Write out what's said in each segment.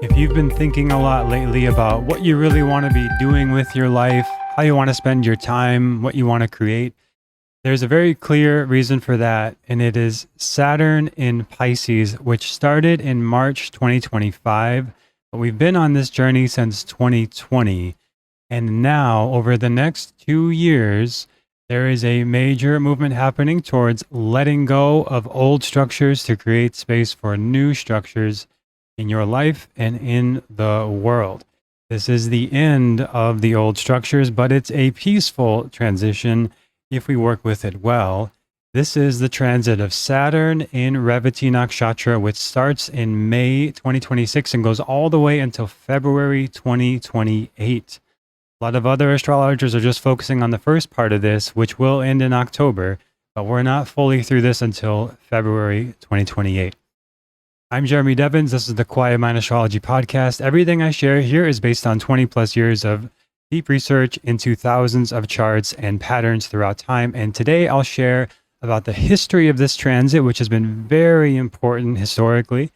If you've been thinking a lot lately about what you really want to be doing with your life, how you want to spend your time, what you want to create, there's a very clear reason for that, and it is Saturn in Pisces, which started in March 2025, but we've been on this journey since 2020. And now, over the next 2 years, there is a major movement happening towards letting go of old structures to create space for new structures in your life and in the world. This is the end of the old structures, but it's a peaceful transition if we work with it well. This is the transit of Saturn in Revati Nakshatra, which starts in May 2026 and goes all the way until February 2028. A lot of other astrologers are just focusing on the first part of this, which will end in October, but we're not fully through this until February 2028. I'm Jeremy Devins. This is the Quietmind Astrology Podcast. Everything I share here is based on 20 plus years of deep research into thousands of charts and patterns throughout time. And today I'll share about the history of this transit, which has been very important historically,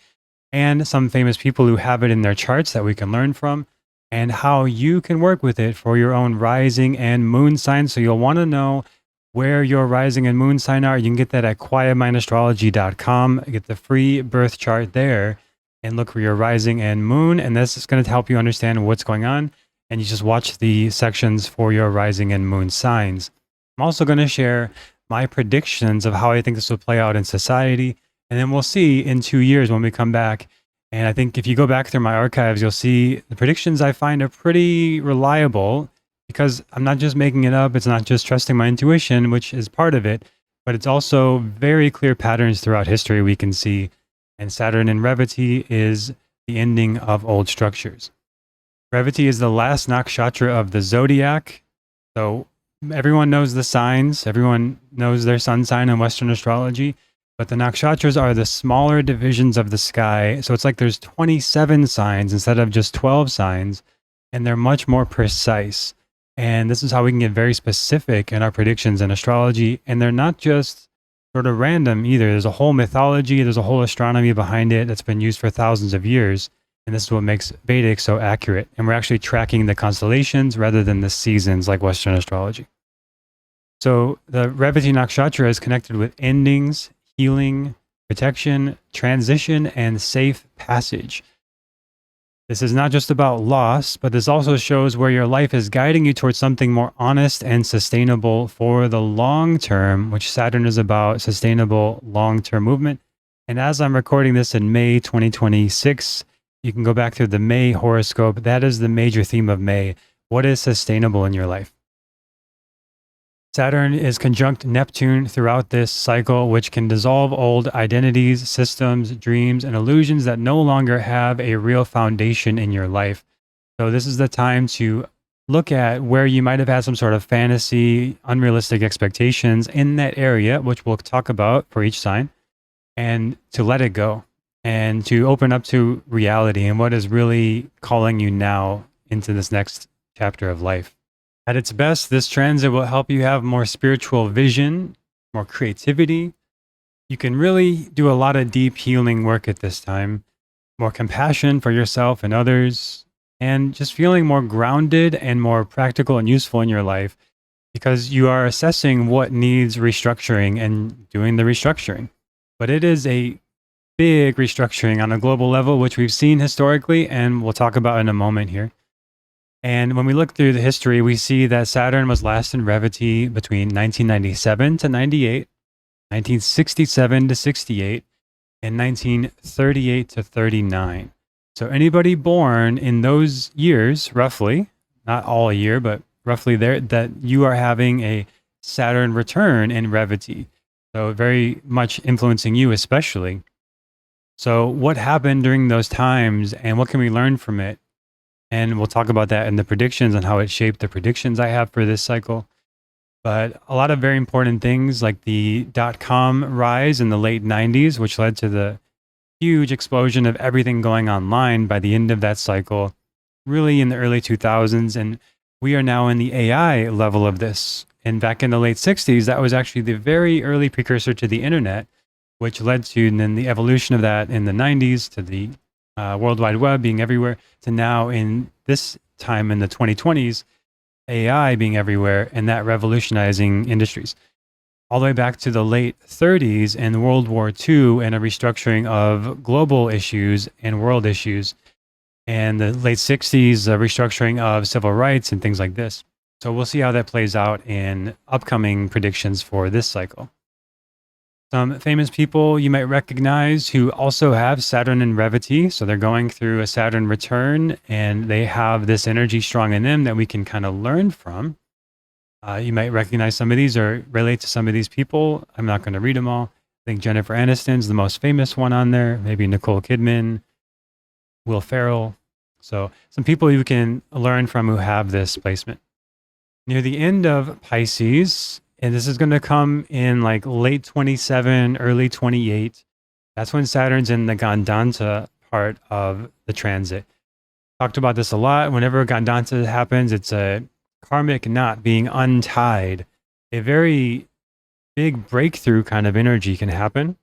and some famous people who have it in their charts that we can learn from, and how you can work with it for your own rising and moon sign. So you'll want to know where your rising and moon sign are. You can get that at quietmindastrology.com. Get the free birth chart there and look for your rising and moon. And this is going to help you understand what's going on. And you just watch the sections for your rising and moon signs. I'm also going to share my predictions of how I think this will play out in society. And then we'll see in 2 years when we come back. And I think if you go back through my archives, you'll see the predictions I find are pretty reliable, because I'm not just making it up. It's not just trusting my intuition, which is part of it, but it's also very clear patterns throughout history we can see. And Saturn in Revati is the ending of old structures. Revati is the last nakshatra of the zodiac. So everyone knows the signs. Everyone knows their sun sign in Western astrology, but the nakshatras are the smaller divisions of the sky. So it's like there's 27 signs instead of just 12 signs, and they're much more precise. And this is how we can get very specific in our predictions in astrology. And they're not just sort of random either. There's a whole mythology, there's a whole astronomy behind it that's been used for thousands of years. And this is what makes Vedic so accurate. And we're actually tracking the constellations rather than the seasons like Western astrology. So the Revati Nakshatra is connected with endings, healing, protection, transition, and safe passage. This is not just about loss, but this also shows where your life is guiding you towards something more honest and sustainable for the long term, which Saturn is about, sustainable long-term movement. And as I'm recording this in May 2026, you can go back through the May horoscope. That is the major theme of May. What is sustainable in your life? Saturn is conjunct Neptune throughout this cycle, which can dissolve old identities, systems, dreams, and illusions that no longer have a real foundation in your life. So this is the time to look at where you might have had some sort of fantasy, unrealistic expectations in that area, which we'll talk about for each sign, and to let it go and to open up to reality and what is really calling you now into this next chapter of life. At its best, this transit will help you have more spiritual vision, more creativity. You can really do a lot of deep healing work at this time, more compassion for yourself and others, and just feeling more grounded and more practical and useful in your life, because you are assessing what needs restructuring and doing the restructuring. But it is a big restructuring on a global level, which we've seen historically, and we'll talk about in a moment here. And when we look through the history, we see that Saturn was last in Revati between 1997 to 98, 1967 to 68, and 1938 to 39. So anybody born in those years, roughly, not all a year, but roughly there, that you are having a Saturn return in Revati. So very much influencing you especially. So what happened during those times and what can we learn from it? And we'll talk about that in the predictions and how it shaped the predictions I have for this cycle. But a lot of very important things like the .com rise in the late 90s, which led to the huge explosion of everything going online by the end of that cycle, really in the early 2000s. And we are now in the AI level of this. And back in the late 60s, that was actually the very early precursor to the internet, which led to then the evolution of that in the 90s to the World Wide Web being everywhere, to now in this time in the 2020s, AI being everywhere and that revolutionizing industries. All the way back to the late 30s and World War II and a restructuring of global issues and world issues, and the late 60s, a restructuring of civil rights and things like this. So we'll see how that plays out in upcoming predictions for this cycle. Some famous people you might recognize who also have Saturn and Revati. So they're going through a Saturn return and they have this energy strong in them that we can kind of learn from. You might recognize some of these or relate to some of these people. I'm not going to read them all. I think Jennifer Aniston's the most famous one on there. Maybe Nicole Kidman, Will Ferrell. So some people you can learn from who have this placement. Near the end of Pisces, and this is going to come in like late 27, early 28. That's when Saturn's in the Gandanta part of the transit. Talked about this a lot. Whenever Gandanta happens, it's a karmic knot being untied. A very big breakthrough kind of energy can happen.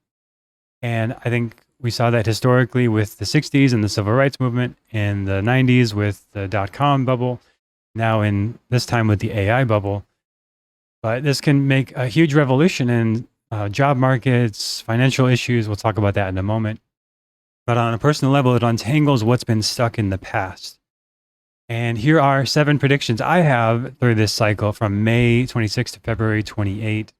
And I think we saw that historically with the 60s and the civil rights movement, in the 90s with the dot-com bubble, now in this time with the AI bubble. But this can make a huge revolution in job markets, financial issues. We'll talk about that in a moment. But on a personal level, it untangles what's been stuck in the past. And here are 7 predictions I have through this cycle from May 26 to February 28.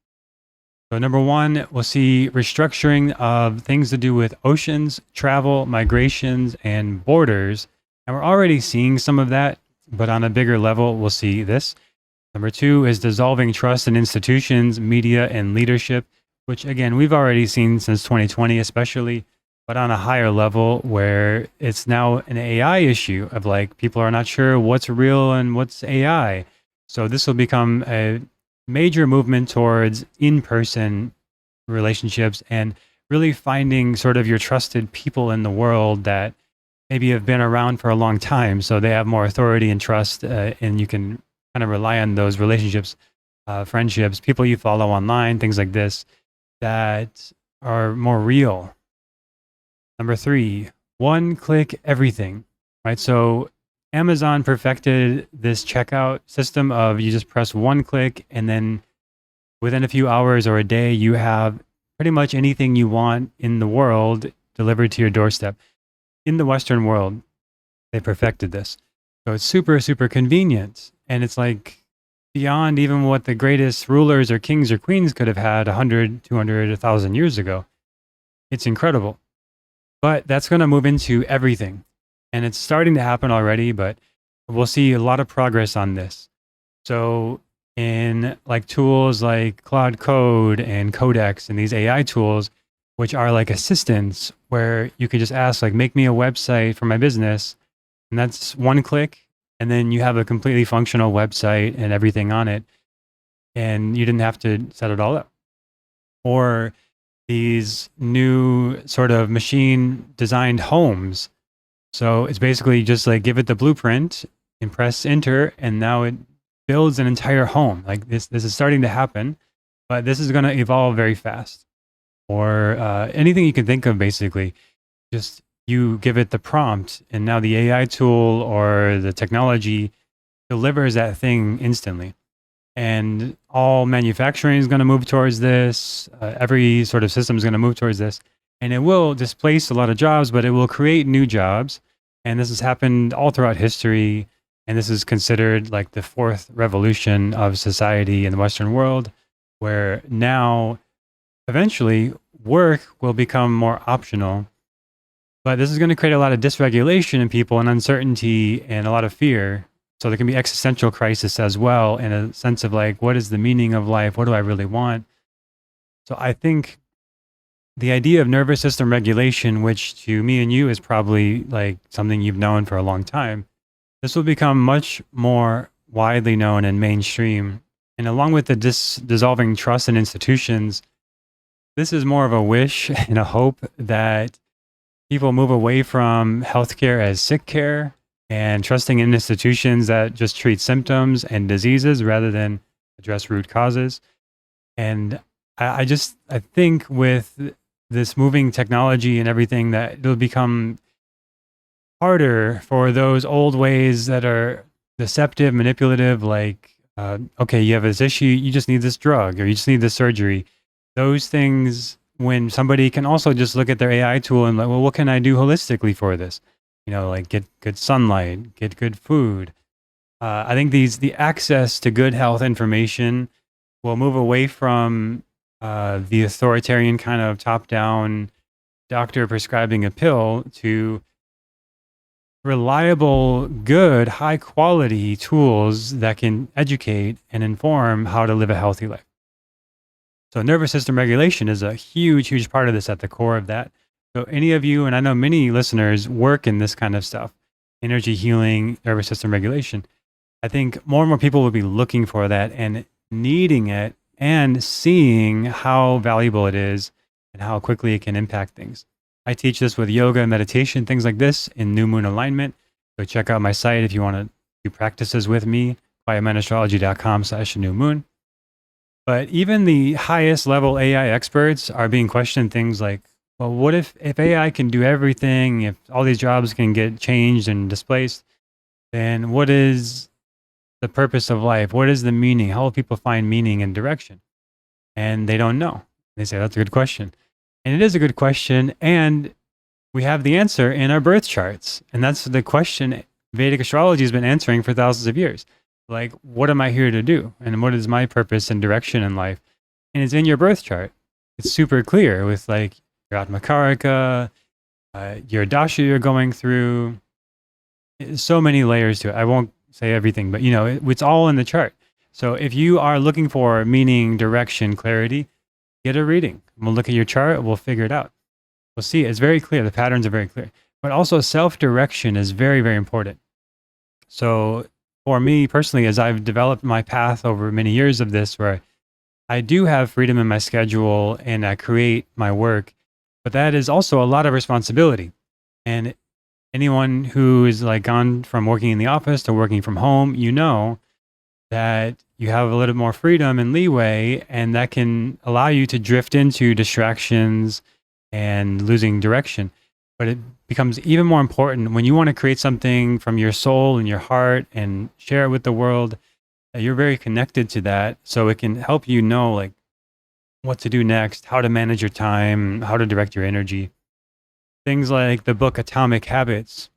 So number 1, we'll see restructuring of things to do with oceans, travel, migrations, and borders. And we're already seeing some of that, but on a bigger level, we'll see this. Number 2 is dissolving trust in institutions, media, and leadership, which again, we've already seen since 2020, especially, but on a higher level where it's now an AI issue of like, people are not sure what's real and what's AI. So this will become a major movement towards in-person relationships and really finding sort of your trusted people in the world that maybe have been around for a long time. So they have more authority and trust, and you can kind of rely on those relationships, friendships, people you follow online, things like this, that are more real. Number 3, one-click everything, right? So Amazon perfected this checkout system of you just press one click and then within a few hours or a day, you have pretty much anything you want in the world delivered to your doorstep. In the Western world, they perfected this. So it's super, super convenient. And it's like beyond even what the greatest rulers or kings or queens could have had 100, 200, 1,000 years ago. It's incredible. But that's going to move into everything. And it's starting to happen already, but we'll see a lot of progress on this. So in like tools like Claude Code and Codex and these AI tools, which are like assistants where you can just ask like, make me a website for my business. And that's one click. And then you have a completely functional website and everything on it. And you didn't have to set it all up. Or these new sort of machine designed homes. So it's basically just like give it the blueprint and press enter. And now it builds an entire home. Like this is starting to happen, but this is going to evolve very fast. Or anything you can think of, basically, just you give it the prompt and now the AI tool or the technology delivers that thing instantly. And all manufacturing is going to move towards this. Every sort of system is going to move towards this. And it will displace a lot of jobs, but it will create new jobs. And this has happened all throughout history. And this is considered like the 4th revolution of society in the Western world, where now eventually work will become more optional. But this is going to create a lot of dysregulation in people and uncertainty and a lot of fear. So there can be existential crisis as well, in a sense of like, what is the meaning of life? What do I really want? So I think the idea of nervous system regulation, which to me and you is probably like something you've known for a long time, this will become much more widely known and mainstream. And along with the dissolving trust in institutions, this is more of a wish and a hope that people move away from healthcare as sick care and trusting in institutions that just treat symptoms and diseases rather than address root causes. And I think with this moving technology and everything, that it'll become harder for those old ways that are deceptive, manipulative, like, okay, you have this issue, you just need this drug or you just need this surgery. Those things, when somebody can also just look at their AI tool and like, well, what can I do holistically for this? Like get good sunlight, get good food. I think the access to good health information will move away from the authoritarian kind of top down doctor prescribing a pill to reliable, good, high quality tools that can educate and inform how to live a healthy life. So nervous system regulation is a huge, huge part of this, at the core of that. So any of you, and I know many listeners, work in this kind of stuff, energy healing, nervous system regulation. I think more and more people will be looking for that and needing it and seeing how valuable it is and how quickly it can impact things. I teach this with yoga and meditation, things like this, in new moon alignment. So check out my site if you want to do practices with me, quietmindastrology.com/new moon. But even the highest level AI experts are being questioned things like, well, what if AI can do everything, if all these jobs can get changed and displaced, then what is the purpose of life? What is the meaning? How will people find meaning and direction? And they don't know. They say, that's a good question. And it is a good question. And we have the answer in our birth charts. And that's the question Vedic astrology has been answering for thousands of years. Like, what am I here to do? And what is my purpose and direction in life? And it's in your birth chart. It's super clear with like your Atmakarika, your dasha you're going through. There's so many layers to it. I won't say everything, but it's all in the chart. So if you are looking for meaning, direction, clarity, get a reading. We'll look at your chart. We'll figure it out. We'll see. It's very clear. The patterns are very clear. But also self-direction is very, very important. So for me personally, as I've developed my path over many years of this, where I do have freedom in my schedule and I create my work, but that is also a lot of responsibility. And anyone who is like gone from working in the office to working from home, that you have a little more freedom and leeway, and that can allow you to drift into distractions and losing direction. But it becomes even more important when you want to create something from your soul and your heart and share it with the world, that you're very connected to that. So it can help you know like what to do next, how to manage your time, how to direct your energy. Things like the book Atomic Habits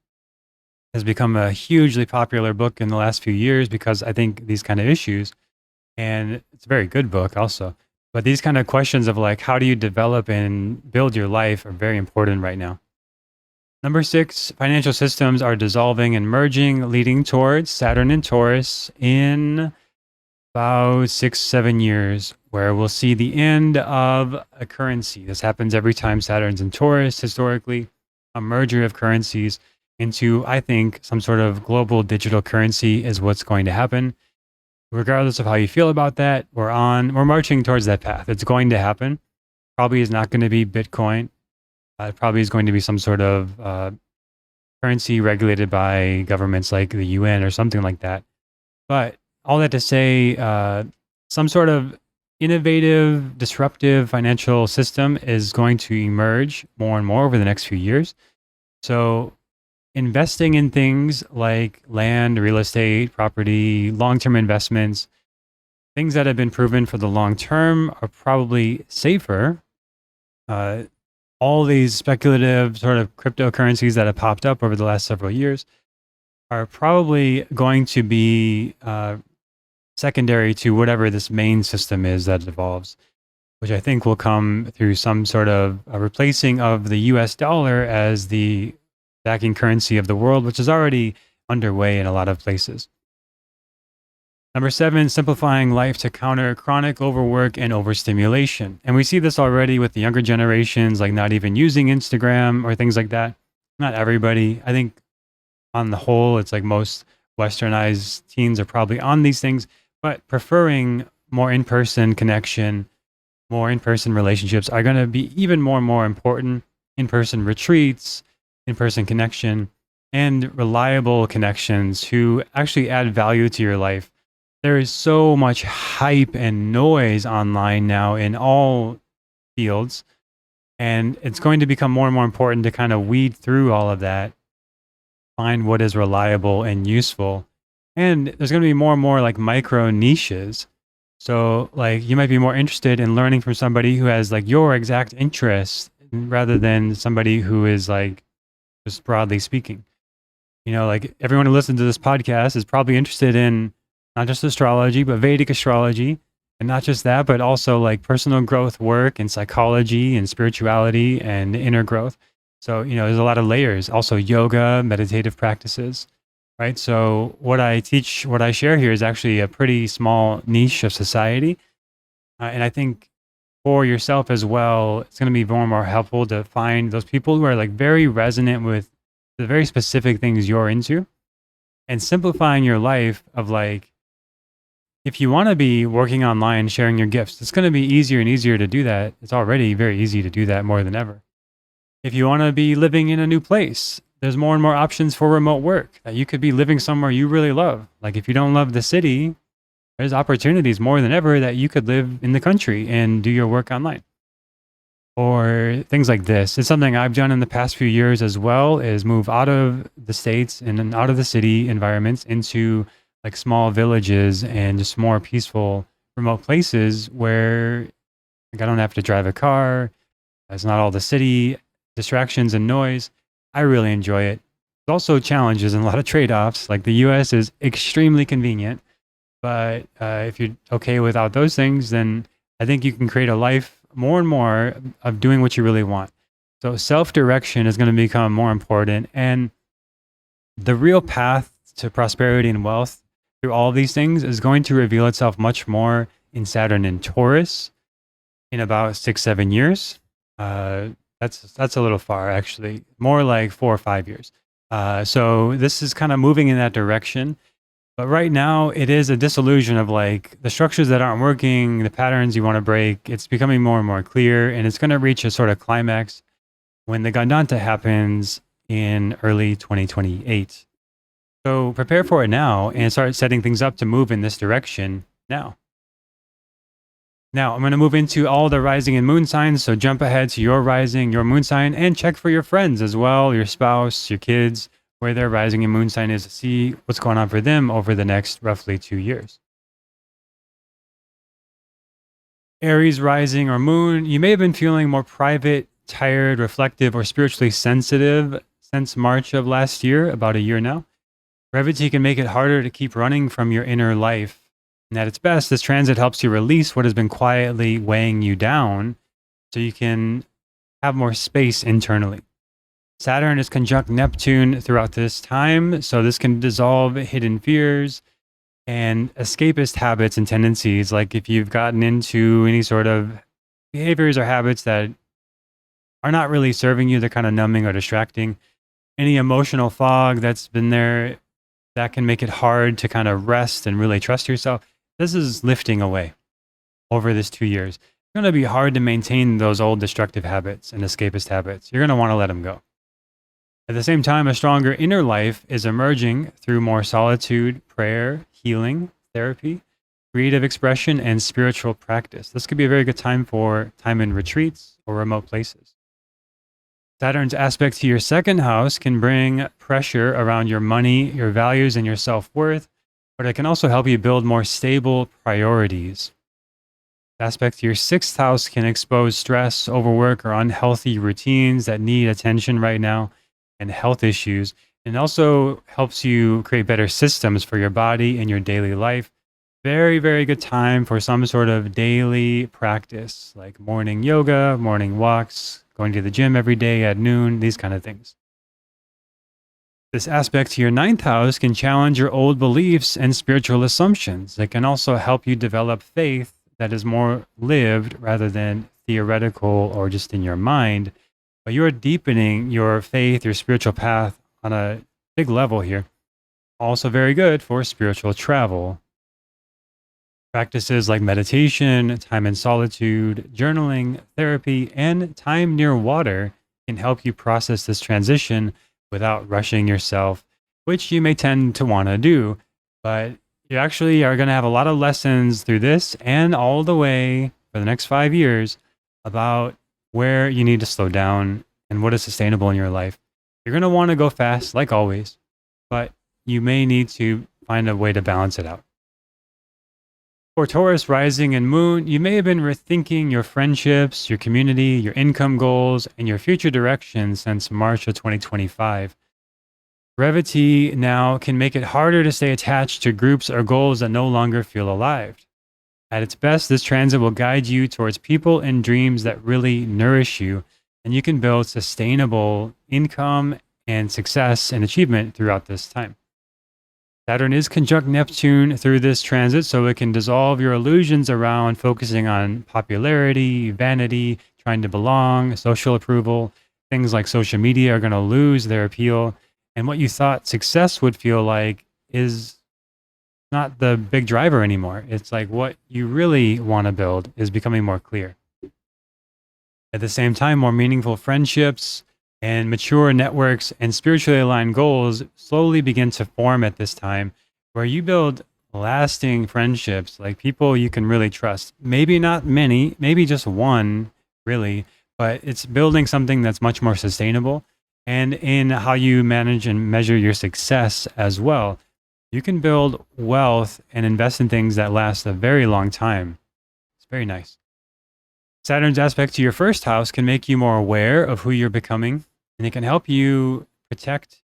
has become a hugely popular book in the last few years because I think these kind of issues, and it's a very good book also, but these kind of questions of like, how do you develop and build your life are very important right now. Number 6, financial systems are dissolving and merging, leading towards Saturn and Taurus in about 6-7 years, where we'll see the end of a currency. This happens every time Saturn's in Taurus, historically, a merger of currencies into, I think, some sort of global digital currency is what's going to happen. Regardless of how you feel about that, we're marching towards that path. It's going to happen. Probably is not going to be Bitcoin. It probably is going to be some sort of currency regulated by governments like the UN or something like that. But all that to say, some sort of innovative, disruptive financial system is going to emerge more and more over the next few years. So investing in things like land, real estate, property, long-term investments, things that have been proven for the long term are probably safer. All these speculative sort of cryptocurrencies that have popped up over the last several years are probably going to be secondary to whatever this main system is that evolves, which I think will come through some sort of replacing of the US dollar as the backing currency of the world, which is already underway in a lot of places. Number 7, simplifying life to counter chronic overwork and overstimulation. And we see this already with the younger generations, like not even using Instagram or things like that. Not everybody. I think on the whole, it's like most westernized teens are probably on these things, but preferring more in-person connection, more in-person relationships are going to be even more and more important. In-person retreats, in-person connection, and reliable connections who actually add value to your life. There is so much hype and noise online now in all fields, and it's going to become more and more important to kind of weed through all of that find what is reliable and useful. And there's going to be more and more like micro niches. So like you might be more interested in learning from somebody who has like your exact interest rather than somebody who is like just broadly speaking. Like everyone who listens to this podcast is probably interested in not just astrology, but Vedic astrology. And not just that, but also like personal growth work and psychology and spirituality and inner growth. So, there's a lot of layers. Also yoga, meditative practices, right? So what I teach, what I share here is actually a pretty small niche of society. And I think for yourself as well, it's going to be more and more helpful to find those people who are like very resonant with the very specific things you're into and simplifying your life of like, if you want to be working online, sharing your gifts, it's going to be easier and easier to do that. It's already very easy to do that more than ever. If you want to be living in a new place, there's more and more options for remote work. That you could be living somewhere you really love. Like if you don't love the city, there's opportunities more than ever that you could live in the country and do your work online. Or things like this. It's something I've done in the past few years as well, is move out of the States and out of the city environments into like small villages and just more peaceful remote places where like I don't have to drive a car. It's not all the city distractions and noise. I really enjoy it. There's also challenges and a lot of trade-offs. Like the US is extremely convenient, but if you're okay without those things, then I think you can create a life more and more of doing what you really want. So self-direction is going to become more important, and the real path to prosperity and wealth through all of these things is going to reveal itself much more in Saturn and Taurus in about 6-7 years. That's a little far, actually, more like 4 or 5 years. So this is kind of moving in that direction. But right now, it is a disillusion of like the structures that aren't working, the patterns you want to break. It's becoming more and more clear, and it's going to reach a sort of climax when the Gandanta happens in early 2028. So prepare for it now and start setting things up to move in this direction now. Now, I'm going to move into all the rising and moon signs. So jump ahead to your rising, your moon sign, and check for your friends as well, your spouse, your kids, where their rising and moon sign is, to see what's going on for them over the next roughly 2 years. Aries rising or moon, you may have been feeling more private, tired, reflective, or spiritually sensitive since March of last year, about a year now. Revati can make it harder to keep running from your inner life. And at its best, this transit helps you release what has been quietly weighing you down so you can have more space internally. Saturn is conjunct Neptune throughout this time, so this can dissolve hidden fears and escapist habits and tendencies. Like if you've gotten into any sort of behaviors or habits that are not really serving you, they're kind of numbing or distracting. Any emotional fog that's been there, that can make it hard to kind of rest and really trust yourself. This is lifting away over this 2 years. It's going to be hard to maintain those old destructive habits and escapist habits. You're going to want to let them go. At the same time, a stronger inner life is emerging through more solitude, prayer, healing, therapy, creative expression, and spiritual practice. This could be a very good time for time in retreats or remote places. Saturn's aspect to your second house can bring pressure around your money, your values, and your self-worth, but it can also help you build more stable priorities. Aspect to your sixth house can expose stress, overwork, or unhealthy routines that need attention right now, and health issues. And also helps you create better systems for your body and your daily life. Very, very good time for some sort of daily practice, like morning yoga, morning walks, going to the gym every day at noon, these kind of things. This aspect to your ninth house can challenge your old beliefs and spiritual assumptions. It can also help you develop faith that is more lived rather than theoretical or just in your mind. But you're deepening your faith, your spiritual path on a big level here. Also very good for spiritual travel. Practices like meditation, time in solitude, journaling, therapy, and time near water can help you process this transition without rushing yourself, which you may tend to want to do. But you actually are going to have a lot of lessons through this and all the way for the next 5 years about where you need to slow down and what is sustainable in your life. You're going to want to go fast, like always, but you may need to find a way to balance it out. For Taurus rising and moon, you may have been rethinking your friendships, your community, your income goals, and your future direction since March of 2025. Revati now can make it harder to stay attached to groups or goals that no longer feel alive. At its best, this transit will guide you towards people and dreams that really nourish you, and you can build sustainable income and success and achievement throughout this time. Saturn is conjunct Neptune through this transit, so it can dissolve your illusions around focusing on popularity, vanity, trying to belong, social approval. Things like social media are going to lose their appeal, and what you thought success would feel like is not the big driver anymore. It's like what you really want to build is becoming more clear. At the same time, more meaningful friendships and mature networks and spiritually aligned goals slowly begin to form at this time, where you build lasting friendships, like people you can really trust. Maybe not many, maybe just one, really, but it's building something that's much more sustainable. And in how you manage and measure your success as well, you can build wealth and invest in things that last a very long time. It's very nice. Saturn's aspect to your first house can make you more aware of who you're becoming, and it can help you protect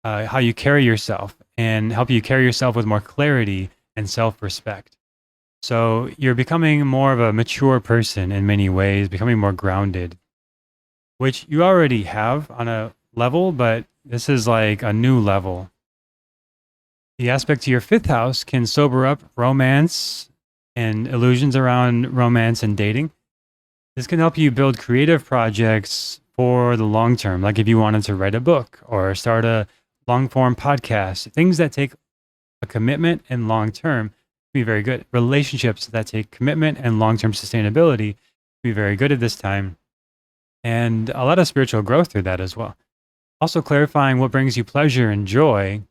how you carry yourself and help you carry yourself with more clarity and self-respect. So you're becoming more of a mature person in many ways, becoming more grounded, which you already have on a level, but this is like a new level. The aspect to your fifth house can sober up romance and illusions around romance and dating. This can help you build creative projects for the long term, like if you wanted to write a book or start a long form podcast, things that take a commitment and long term be very good. Relationships that take commitment and long term sustainability be very good at this time. And a lot of spiritual growth through that as well. Also clarifying what brings you pleasure and joy.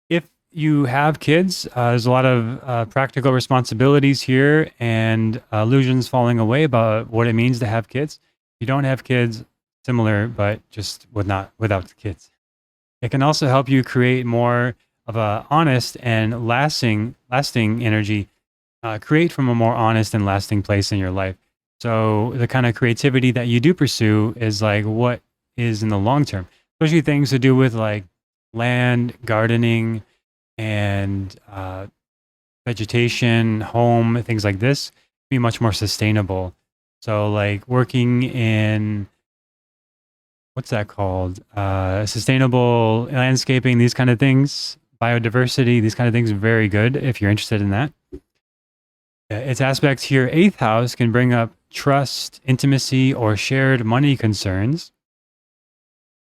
If you have kids, there's a lot of practical responsibilities here and illusions falling away about what it means to have kids. If you don't have kids, similar, but just without the kids. It can also help you create more of a honest and lasting energy, create from a more honest and lasting place in your life. So the kind of creativity that you do pursue is like what is in the long term, especially things to do with like land, gardening, and vegetation, home, things like this, be much more sustainable. So like working in, what's that called? Sustainable landscaping, these kind of things, biodiversity, these kind of things are very good if you're interested in that. Its aspect to your eighth house can bring up trust, intimacy, or shared money concerns.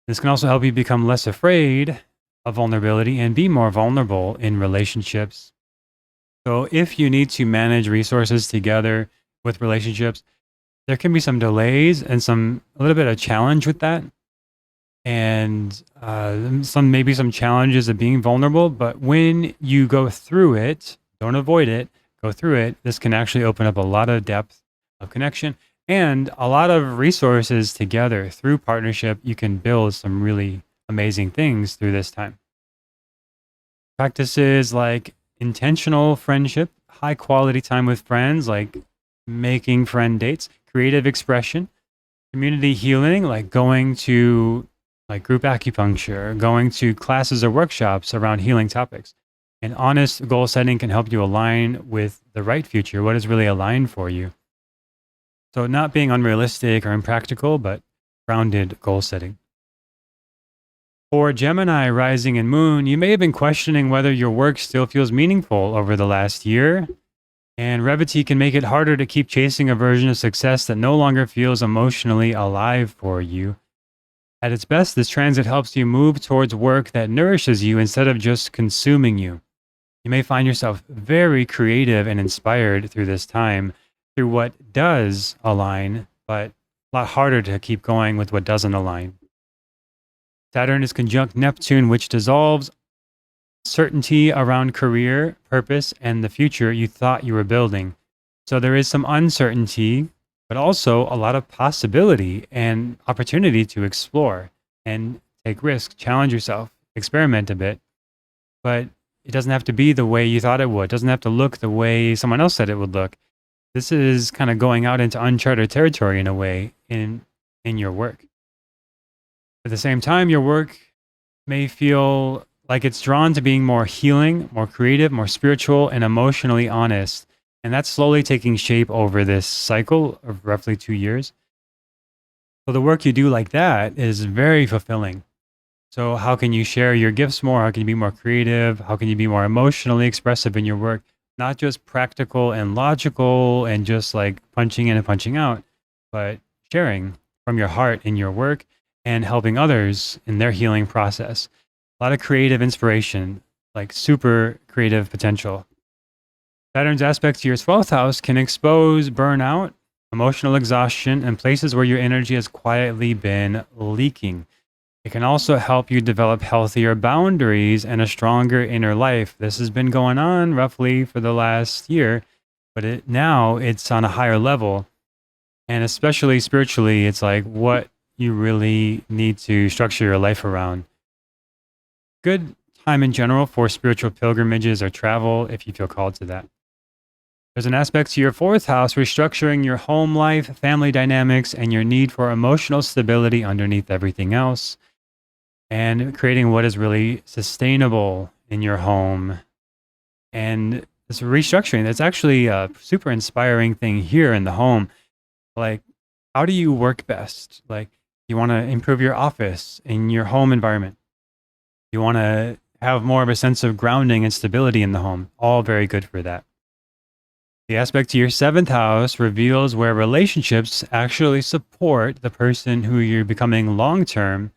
This can also help you become less afraid of vulnerability and be more vulnerable in relationships. So if you need to manage resources together with relationships, there can be some delays and a little bit of challenge with that. And maybe some challenges of being vulnerable, but when you go through it, don't avoid it, go through it, this can actually open up a lot of depth of connection and a lot of resources together. Through partnership, you can build some really amazing things through this time. Practices like intentional friendship, high quality time with friends, like making friend dates, creative expression, community healing, like going to like group acupuncture, going to classes or workshops around healing topics. And honest goal setting can help you align with the right future, what is really aligned for you. So not being unrealistic or impractical, but grounded goal setting. For Gemini rising and moon, you may have been questioning whether your work still feels meaningful over the last year. And Revati can make it harder to keep chasing a version of success that no longer feels emotionally alive for you. At its best, this transit helps you move towards work that nourishes you instead of just consuming you. You may find yourself very creative and inspired through this time, through what does align, but a lot harder to keep going with what doesn't align. Saturn is conjunct Neptune, which dissolves certainty around career, purpose, and the future you thought you were building. So there is some uncertainty, but also a lot of possibility and opportunity to explore and take risks, challenge yourself, experiment a bit, but it doesn't have to be the way you thought it would. It doesn't have to look the way someone else said it would look. This is kind of going out into uncharted territory in a way in your work. At the same time, your work may feel like it's drawn to being more healing, more creative, more spiritual, and emotionally honest. And that's slowly taking shape over this cycle of roughly 2 years. So the work you do like that is very fulfilling. So how can you share your gifts more? How can you be more creative? How can you be more emotionally expressive in your work? Not just practical and logical and just like punching in and punching out, but sharing from your heart in your work and helping others in their healing process. A lot of creative inspiration, like super creative potential. Saturn's aspect to your 12th house can expose burnout, emotional exhaustion, and places where your energy has quietly been leaking. It can also help you develop healthier boundaries and a stronger inner life. This has been going on roughly for the last year, but now it's on a higher level. And especially spiritually, it's like what you really need to structure your life around. Good time in general for spiritual pilgrimages or travel if you feel called to that. There's an aspect to your 4th house, restructuring your home life, family dynamics, and your need for emotional stability underneath everything else, and creating what is really sustainable in your home. And this restructuring, that's actually a super inspiring thing here in the home. Like, how do you work best? Like, you want to improve your office in your home environment. You want to have more of a sense of grounding and stability in the home. All very good for that. The aspect to your 7th house reveals where relationships actually support the person who you're becoming long-term,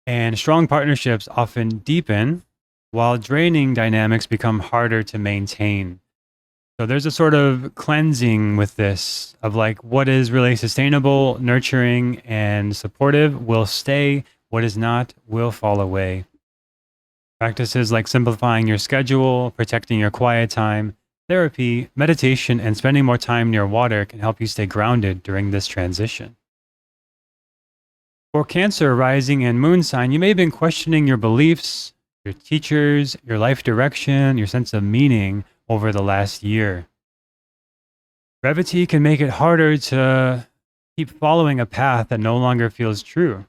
and strong partnerships often deepen while draining dynamics become harder to maintain. So there's a sort of cleansing with this of like what is really sustainable, nurturing, and supportive will stay. What is not will fall away. Practices like simplifying your schedule, protecting your quiet time, therapy, meditation, and spending more time near water can help you stay grounded during this transition. For Cancer, rising and moon sign, you may have been questioning your beliefs, your teachers, your life direction, your sense of meaning over the last year. Revati can make it harder to keep following a path that no longer feels true.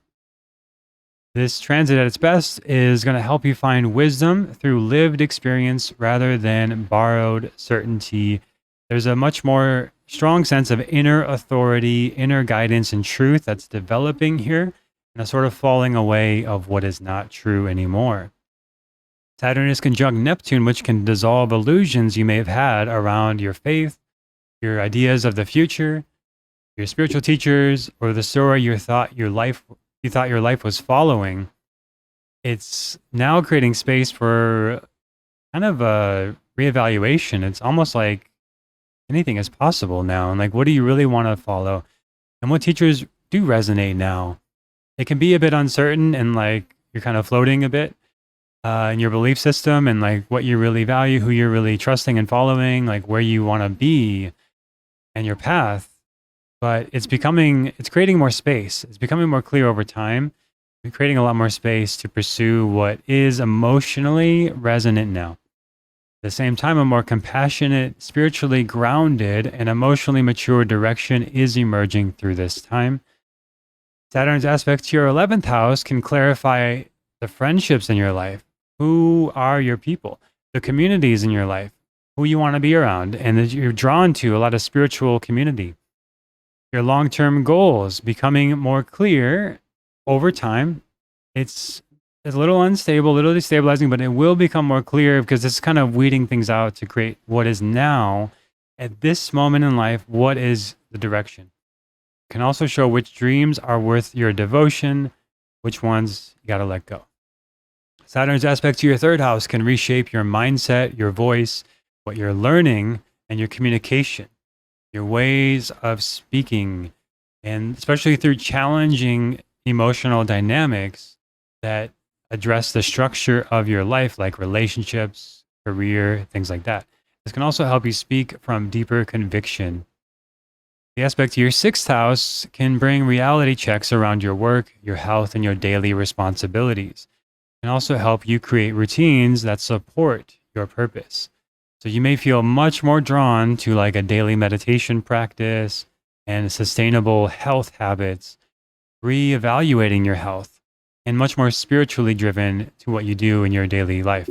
This transit at its best is going to help you find wisdom through lived experience rather than borrowed certainty. There's a much more strong sense of inner authority, inner guidance, and truth that's developing here, and a sort of falling away of what is not true anymore. Saturn is conjunct Neptune, which can dissolve illusions you may have had around your faith, your ideas of the future, your spiritual teachers, or the story you thought your life was following. It's now creating space for kind of a reevaluation. It's almost like anything is possible now. And like, what do you really want to follow? And what teachers do resonate now? It can be a bit uncertain and like you're kind of floating a bit in your belief system and like what you really value, who you're really trusting and following, like where you want to be and your path. But it's creating more space. It's becoming more clear over time. You're creating a lot more space to pursue what is emotionally resonant now. At the same time, a more compassionate, spiritually grounded, and emotionally mature direction is emerging through this time. Saturn's aspect to your 11th house can clarify the friendships in your life. Who are your people? The communities in your life, who you want to be around, and that you're drawn to a lot of spiritual community. Your long-term goals becoming more clear over time. It's a little unstable, a little destabilizing, but it will become more clear because it's kind of weeding things out to create what is now, at this moment in life, what is the direction. It can also show which dreams are worth your devotion, which ones you got to let go. Saturn's aspect to your 3rd house can reshape your mindset, your voice, what you're learning, and your communication, your ways of speaking, and especially through challenging emotional dynamics that address the structure of your life, like relationships, career, things like that. This can also help you speak from deeper conviction. The aspect to your 6th house can bring reality checks around your work, your health, and your daily responsibilities. can also help you create routines that support your purpose. So you may feel much more drawn to like a daily meditation practice and sustainable health habits, reevaluating your health, and much more spiritually driven to what you do in your daily life.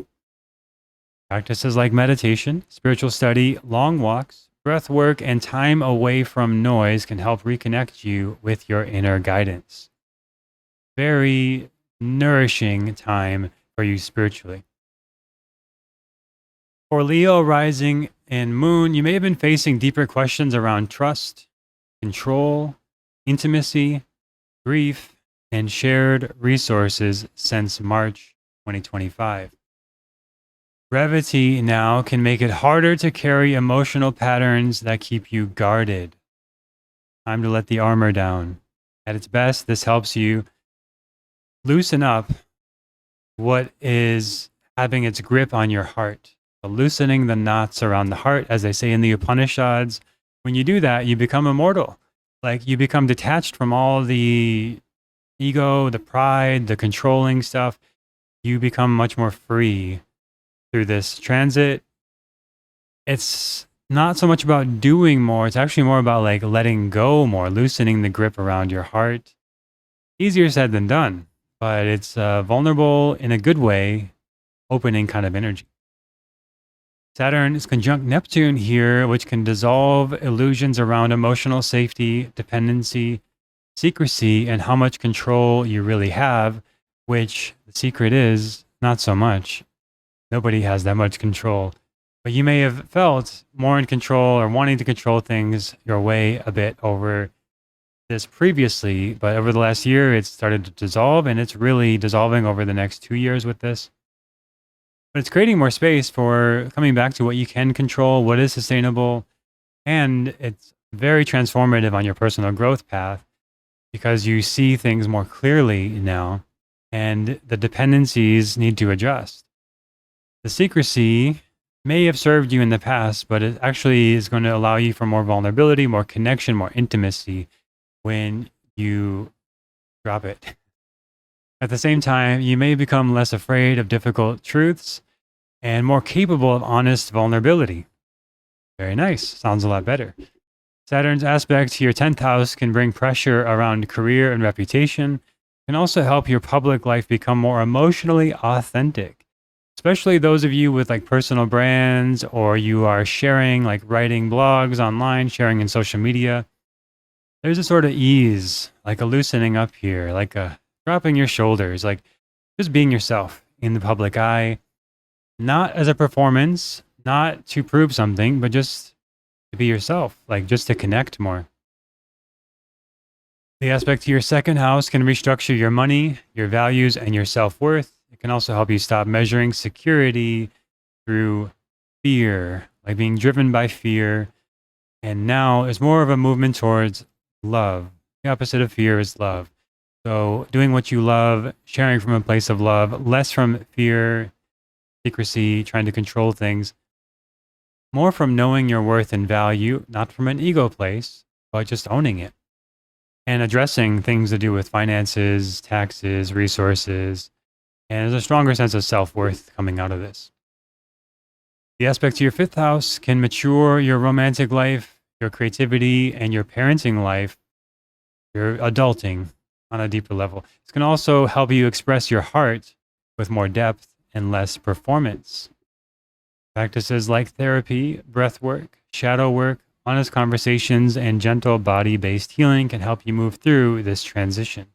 Practices like meditation, spiritual study, long walks, breath work, and time away from noise can help reconnect you with your inner guidance. Very nourishing time for you spiritually. For Leo rising and moon, you may have been facing deeper questions around trust, control, intimacy, grief, and shared resources since March 2025. Revati now can make it harder to carry emotional patterns that keep you guarded. Time to let the armor down. At its best, this helps you loosen up what is having its grip on your heart. So loosening the knots around the heart, as they say in the Upanishads. When you do that, you become immortal. Like you become detached from all the ego, the pride, the controlling stuff. You become much more free through this transit. It's not so much about doing more. It's actually more about like letting go more, loosening the grip around your heart. Easier said than done, but it's vulnerable in a good way, opening kind of energy. Saturn is conjunct Neptune here, which can dissolve illusions around emotional safety, dependency, secrecy, and how much control you really have, which the secret is not so much. Nobody has that much control. But you may have felt more in control or wanting to control things your way a bit over this previously, but over the last year, it's started to dissolve, and it's really dissolving over the next 2 years with this. But it's creating more space for coming back to what you can control, what is sustainable, and it's very transformative on your personal growth path because you see things more clearly now, and the dependencies need to adjust. The secrecy may have served you in the past, but it actually is going to allow you for more vulnerability, more connection, more intimacy when you drop it. At the same time, you may become less afraid of difficult truths and more capable of honest vulnerability. Very nice. Sounds a lot better. Saturn's aspect to your 10th house can bring pressure around career and reputation, can also help your public life become more emotionally authentic, especially those of you with like personal brands or you are sharing, like writing blogs online, sharing in social media. There's a sort of ease, like a loosening up here, like a dropping your shoulders, like just being yourself in the public eye, not as a performance, not to prove something, but just to be yourself, like just to connect more. The aspect to your second house can restructure your money, your values, and your self-worth. It can also help you stop measuring security through fear, like being driven by fear. And now it's more of a movement towards love. The opposite of fear is love. So doing what you love, sharing from a place of love, less from fear, secrecy, trying to control things, more from knowing your worth and value, not from an ego place, but just owning it and addressing things to do with finances, taxes, resources, and there's a stronger sense of self-worth coming out of this. The aspect to your 5th house can mature your romantic life, your creativity, and your parenting life, your adulting on a deeper level. This can also help you express your heart with more depth and less performance. Practices like therapy, breath work, shadow work, honest conversations, and gentle body-based healing can help you move through this transition.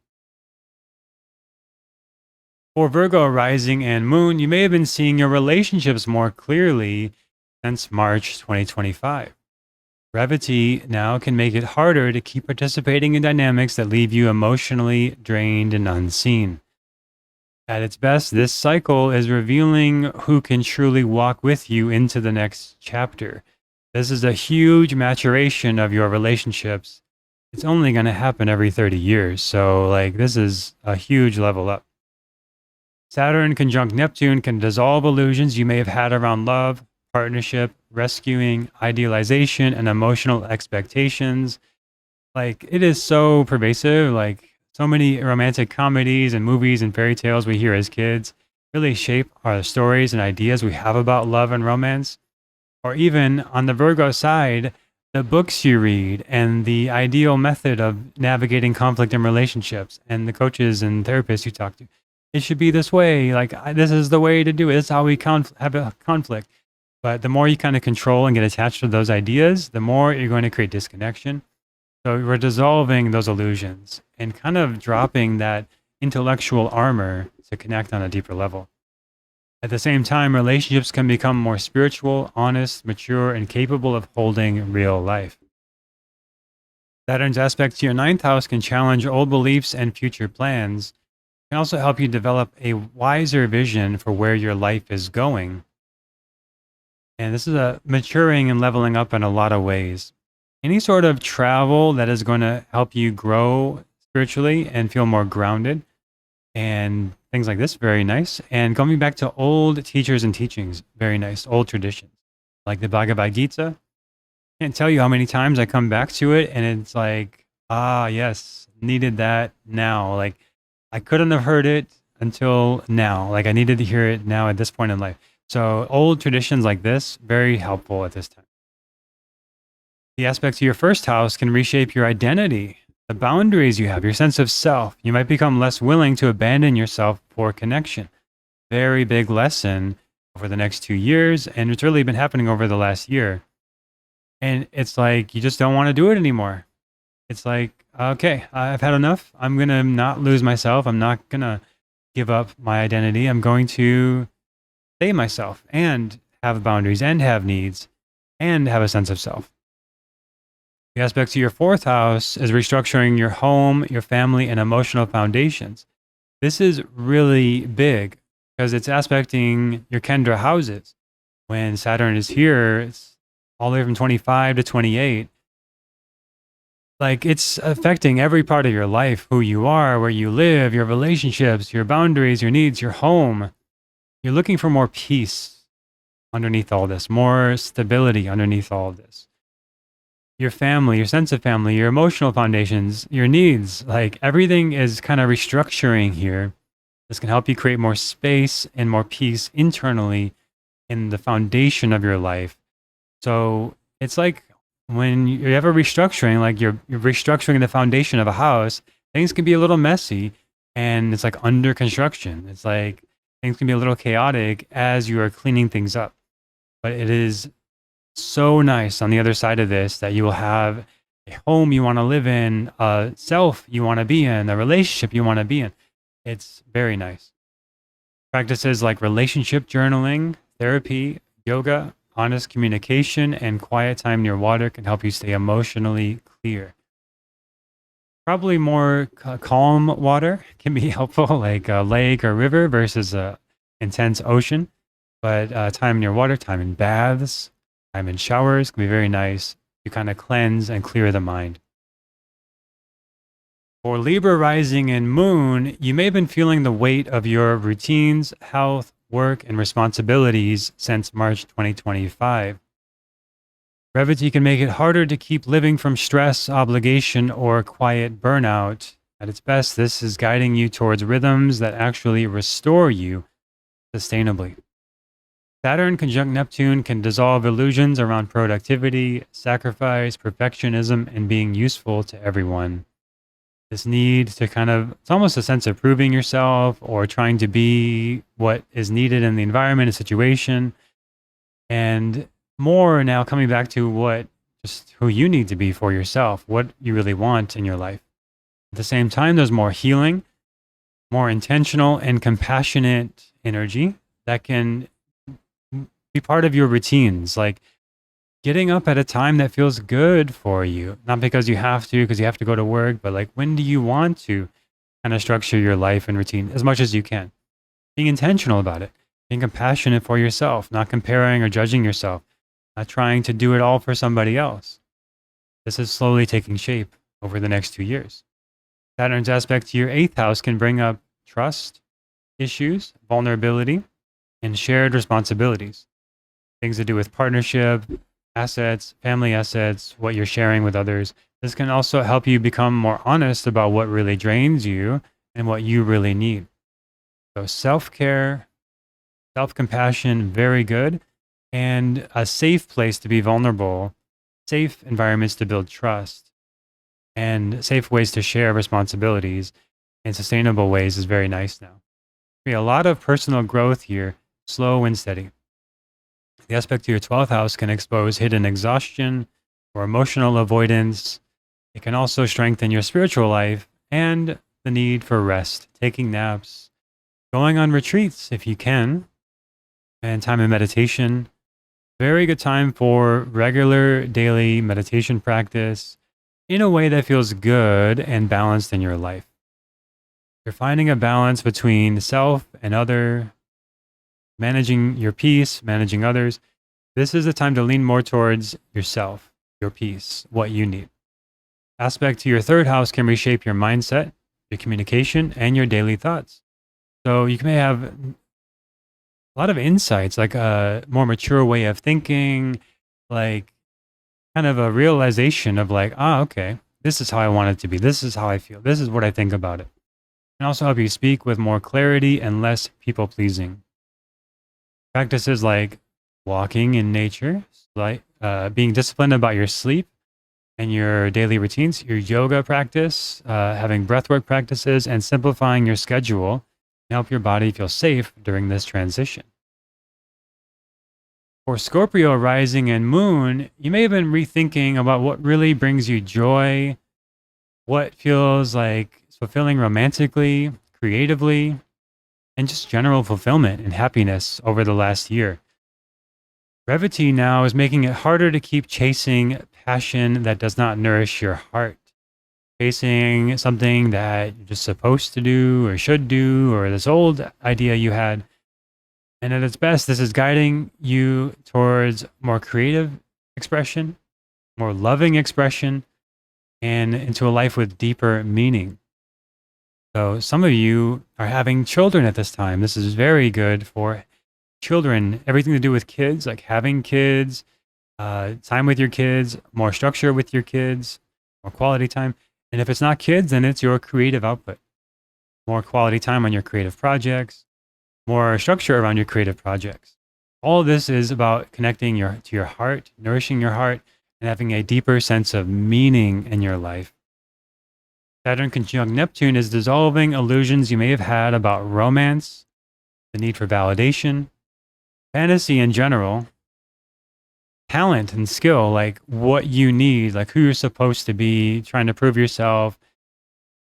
For Virgo rising and moon, you may have been seeing your relationships more clearly since March 2025. Revati now can make it harder to keep participating in dynamics that leave you emotionally drained and unseen. At its best, this cycle is revealing who can truly walk with you into the next chapter. This is a huge maturation of your relationships. It's only going to happen every 30 years. So like this is a huge level up. Saturn conjunct Neptune can dissolve illusions you may have had around love, partnership, rescuing, idealization, and emotional expectations. Like it is so pervasive, like so many romantic comedies and movies and fairy tales we hear as kids. really shape our stories and ideas we have about love and romance. Or even on the Virgo side, the books you read and the ideal method of navigating conflict in relationships and the coaches and therapists you talk to. It should be this way. Like, this is the way to do it. This is how we have a conflict. But the more you kind of control and get attached to those ideas, the more you're going to create disconnection. So we're dissolving those illusions and kind of dropping that intellectual armor to connect on a deeper level. At the same time, relationships can become more spiritual, honest, mature, and capable of holding real life. Saturn's aspect to your ninth house can challenge old beliefs and future plans. It can also help you develop a wiser vision for where your life is going. And this is a maturing and leveling up in a lot of ways. Any sort of travel that is going to help you grow spiritually and feel more grounded and things like this, very nice. And going back to old teachers and teachings, very nice. Old traditions, like the Bhagavad Gita. Can't tell you how many times I come back to it and it's like, yes, needed that now. Like, I couldn't have heard it until now. Like, I needed to hear it now at this point in life. So old traditions like this, very helpful at this time. The aspect to your first house can reshape your identity, the boundaries you have, your sense of self. You might become less willing to abandon yourself for connection. Very big lesson over the next 2 years, and it's really been happening over the last year. And it's like, you just don't want to do it anymore. It's like, okay, I've had enough. I'm going to not lose myself. I'm not going to give up my identity. I'm going to stay myself and have boundaries and have needs and have a sense of self. The aspect to your fourth house is restructuring your home, your family, and emotional foundations. This is really big because it's aspecting your Kendra houses. When Saturn is here, it's all the way from 25 to 28. Like, it's affecting every part of your life, who you are, where you live, your relationships, your boundaries, your needs, your home. You're looking for more peace underneath all this, more stability underneath all of this. Your family, your sense of family, your emotional foundations, your needs, like everything is kind of restructuring here. This can help you create more space and more peace internally in the foundation of your life. So it's like when you have a restructuring, like you're restructuring the foundation of a house, things can be a little messy and it's like under construction. It's like things can be a little chaotic as you are cleaning things up. But it is so nice on the other side of this that you will have a home you want to live in, a self you want to be in, a relationship you want to be in. It's very nice. Practices like relationship journaling, therapy, yoga, honest communication, and quiet time near water can help you stay emotionally clear. Probably more calm water can be helpful, like a lake or river versus a intense ocean. But time near water, time in baths, time in showers can be very nice to kind of cleanse and clear the mind. For Libra rising and moon, you may have been feeling the weight of your routines, health, work, and responsibilities since March 2025. Revati can make it harder to keep living from stress, obligation, or quiet burnout. At its best, this is guiding you towards rhythms that actually restore you sustainably. Saturn conjunct Neptune can dissolve illusions around productivity, sacrifice, perfectionism, and being useful to everyone. This need to it's almost a sense of proving yourself or trying to be what is needed in the environment and situation. And more now coming back to who you need to be for yourself, what you really want in your life. At the same time, there's more healing, more intentional and compassionate energy that can be part of your routines, like getting up at a time that feels good for you, not because you have to go to work, but like, when do you want to kind of structure your life and routine as much as you can? Being intentional about it, being compassionate for yourself, not comparing or judging yourself, not trying to do it all for somebody else. This is slowly taking shape over the next 2 years. Saturn's aspect to your 8th house can bring up trust issues, vulnerability, and shared responsibilities. Things to do with partnership, assets, family assets, what you're sharing with others. This can also help you become more honest about what really drains you and what you really need. So self-care, Self-compassion, very good. And a safe place to be vulnerable, safe environments to build trust, and safe ways to share responsibilities in sustainable ways is very nice now. A lot of personal growth here, slow and steady. The aspect to your 12th house can expose hidden exhaustion or emotional avoidance. It can also strengthen your spiritual life and the need for rest, taking naps, going on retreats if you can, and time in meditation. Very good time for regular daily meditation practice in a way that feels good and balanced in your life. You're finding a balance between self and other, managing your peace, managing others. This is the time to lean more towards yourself, your peace, what you need. Aspect to your 3rd house can reshape your mindset, your communication, and your daily thoughts. So you may have a lot of insights, like a more mature way of thinking, like kind of a realization of like, okay, this is how I want it to be. This is how I feel. This is what I think about it. Can also help you speak with more clarity and less people pleasing. Practices like walking in nature, like being disciplined about your sleep and your daily routines, your yoga practice, having breathwork practices, and simplifying your schedule can help your body feel safe during this transition. For Scorpio rising and moon, you may have been rethinking about what really brings you joy, what feels like fulfilling romantically, creatively, and just general fulfillment and happiness over the last year. Revati now is making it harder to keep chasing passion that does not nourish your heart. Chasing something that you're just supposed to do or should do, or this old idea you had. And at its best, this is guiding you towards more creative expression, more loving expression, and into a life with deeper meaning. So some of you are having children at this time. This is very good for children. Everything to do with kids, like having kids, time with your kids, more structure with your kids, more quality time. And if it's not kids, then it's your creative output. More quality time on your creative projects, more structure around your creative projects. All of this is about connecting to your heart, nourishing your heart, and having a deeper sense of meaning in your life. Saturn conjunct Neptune is dissolving illusions you may have had about romance, the need for validation, fantasy in general, talent and skill, like what you need, like who you're supposed to be, trying to prove yourself,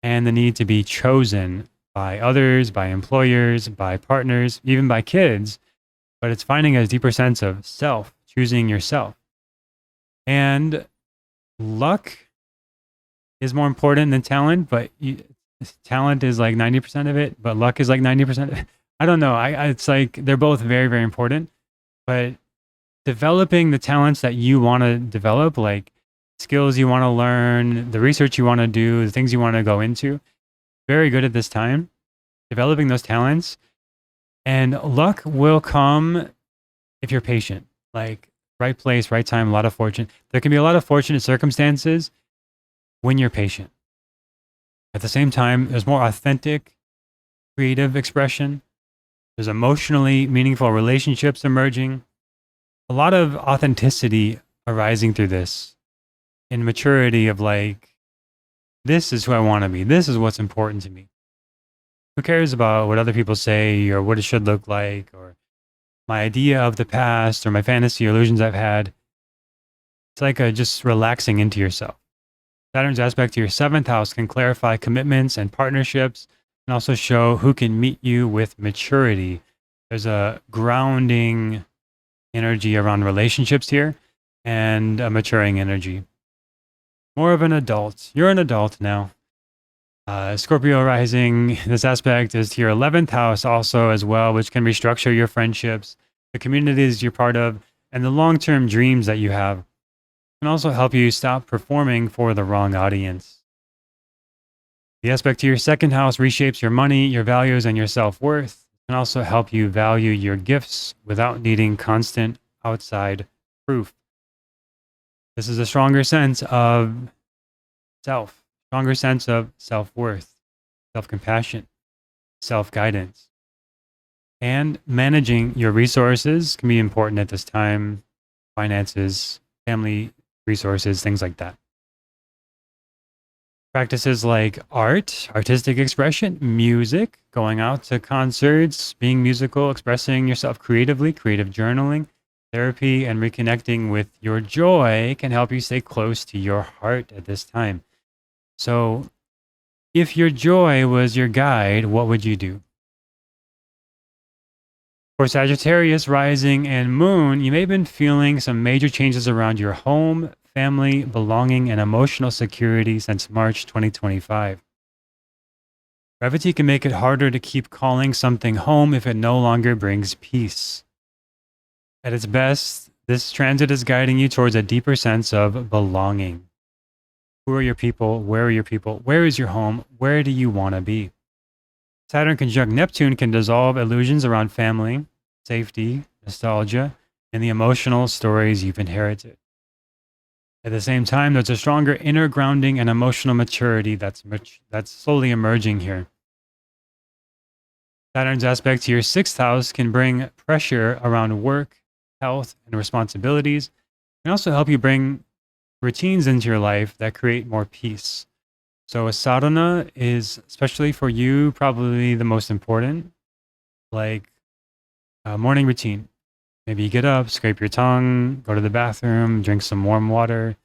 and the need to be chosen by others, by employers, by partners, even by kids. But it's finding a deeper sense of self, choosing yourself. And luck is more important than talent, but talent is like 90% of it, but luck is like 90% of it. I don't know. It's like they're both very, very important, but developing the talents that you want to develop, like skills you want to learn, the research you want to do, the things you want to go into, very good at this time, developing those talents. And luck will come if you're patient, like right place, right time, a lot of fortune. There can be a lot of fortunate circumstances when you're patient. At the same time, there's more authentic, creative expression. There's emotionally meaningful relationships emerging. A lot of authenticity arising through this in maturity of like, this is who I want to be. This is what's important to me. Who cares about what other people say or what it should look like or my idea of the past or my fantasy or illusions I've had? It's like just relaxing into yourself. Saturn's aspect to your 7th house can clarify commitments and partnerships and also show who can meet you with maturity. There's a grounding energy around relationships here and a maturing energy. More of an adult. You're an adult now. Scorpio rising, this aspect is to your 11th house also as well, which can restructure your friendships, the communities you're part of, and the long-term dreams that you have. Can also help you stop performing for the wrong audience. The aspect to your 2nd house reshapes your money, your values, and your self-worth. It can also help you value your gifts without needing constant outside proof. This is a stronger sense of self, stronger sense of self-worth, self-compassion, self-guidance. And managing your resources can be important at this time. Finances, family resources, things like that. Practices like art, artistic expression, music, going out to concerts, being musical, expressing yourself creatively, creative journaling, therapy, and reconnecting with your joy can help you stay close to your heart at this time. So, if your joy was your guide, what would you do? For Sagittarius rising and moon, you may have been feeling some major changes around your home, family, belonging, and emotional security since March 2025. Revati can make it harder to keep calling something home if it no longer brings peace. At its best, this transit is guiding you towards a deeper sense of belonging. Who are your people? Where are your people? Where is your home? Where do you want to be? Saturn conjunct Neptune can dissolve illusions around family, safety, nostalgia, and the emotional stories you've inherited. At the same time, there's a stronger inner grounding and emotional maturity that's slowly emerging here. Saturn's aspect to your 6th house can bring pressure around work, health, and responsibilities, and also help you bring routines into your life that create more peace. So a sadhana is, especially for you, probably the most important, like a morning routine. Maybe you get up, scrape your tongue, go to the bathroom, drink some warm water,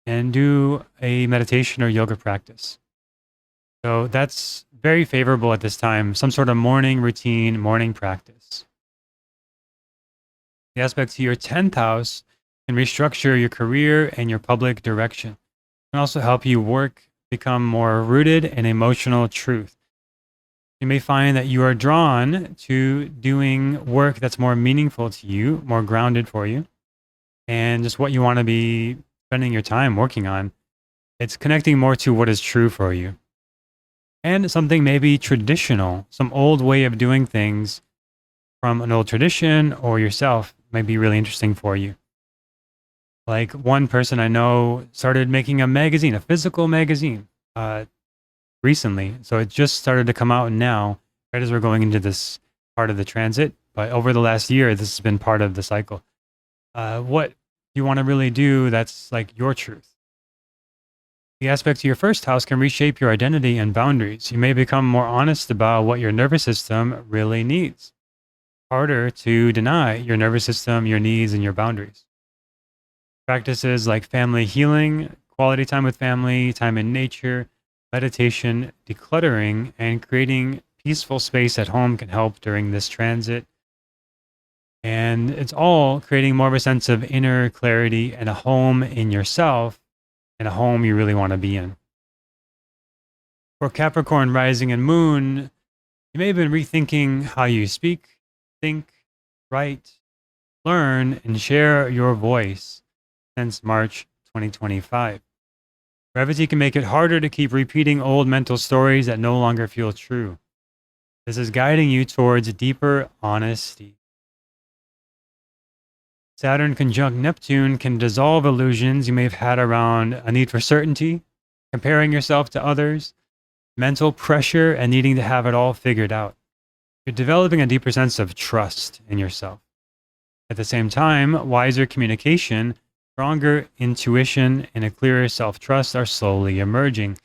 and do a meditation or yoga practice. So that's very favorable at this time, some sort of morning routine, morning practice. The aspect to your 10th house can restructure your career and your public direction. It can also help you become more rooted in emotional truth. You may find that you are drawn to doing work that's more meaningful to you, more grounded for you, and just what you want to be spending your time working on. It's connecting more to what is true for you. And something maybe traditional, some old way of doing things from an old tradition or yourself might be really interesting for you. Like one person I know started making a magazine, a physical magazine, recently. So it just started to come out now, right as we're going into this part of the transit. But over the last year, this has been part of the cycle. What you want to really do that's like your truth. The aspect to your 1st house can reshape your identity and boundaries. You may become more honest about what your nervous system really needs. Harder to deny your nervous system, your needs, and your boundaries. Practices like family healing, quality time with family, time in nature, meditation, decluttering, and creating peaceful space at home can help during this transit. And it's all creating more of a sense of inner clarity and a home in yourself and a home you really want to be in. For Capricorn rising and moon, you may have been rethinking how you speak, think, write, learn, and share your voice since March 2025. Revati can make it harder to keep repeating old mental stories that no longer feel true. This is guiding you towards deeper honesty. Saturn conjunct Neptune can dissolve illusions you may have had around a need for certainty, comparing yourself to others, mental pressure, and needing to have it all figured out. You're developing a deeper sense of trust in yourself. At the same time, wiser communication, stronger intuition, and a clearer self-trust are slowly emerging.